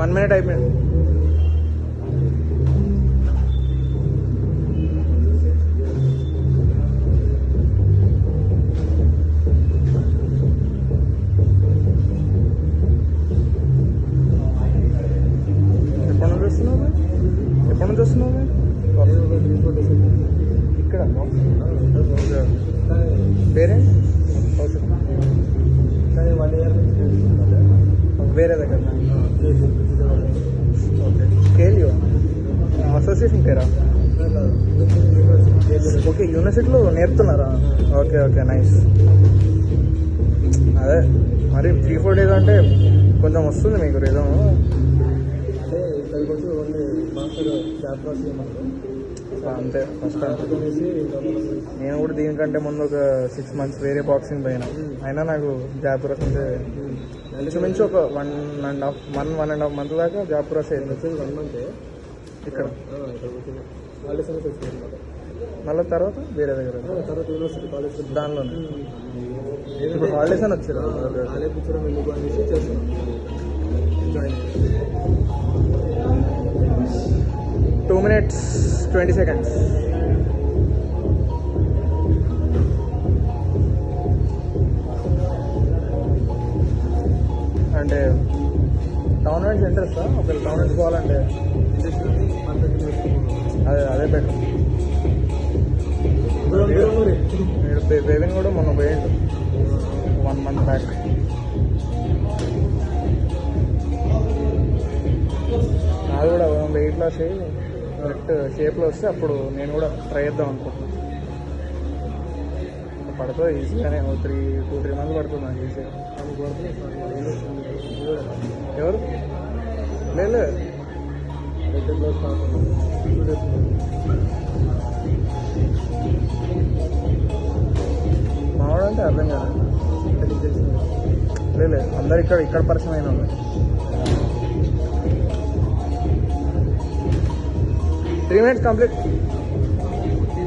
1 minute అయిపోయింది. ఎప్పటి నుంచి వస్తున్నావు? ఇక్కడ పేరే వేరే దగ్గర. ఓకే, కేలియో అసోసియేషన్ పేరా? ఓకే, యూనివర్సిటీలో నేర్పుతున్నారా? Okay okay, nice. అదే మరి 3-4 days అంటే కొంచెం వస్తుంది మీకు రిజం. అంతే ఫస్ట్ నేను కూడా దీనికంటే ముందు ఒక 6 months వేరే బాక్సింగ్ పోయినా. అయినా నాకు జాపురస్ అంటే ఇంచుమించు ఒక 1.5 month దాకా జాపురస్ అయింది. ఇక్కడ మళ్ళీ తర్వాత వేరే దగ్గర దానిలోనే ఇప్పుడు హాలిడేస్ అని వచ్చారు. 2 minutes 20 seconds. అంటే టౌర్నమెంట్స్ ఇంట్రెస్టా? ఒకవేళ టౌర్నమెంట్స్ పోవాలంటే అదే బెటర్. బేబీని కూడా మొన్న పోయిండు 1 month బ్యాక్. అది కూడా వెయిట్ లాస్ అయ్యి కరెక్ట్ షేప్లో వస్తే అప్పుడు నేను కూడా ట్రై చేద్దాం అనుకుంటున్నాను. పడుతుంది ఈజీగానే, 2-3 months పడుతుంది నాకు ఈజీగా. ఎవరు లేదు మావాడంటే అర్థం కాదు. లేదు అందరు ఇక్కడ పరిచయం అయిన వాళ్ళు. 3 minutes complete.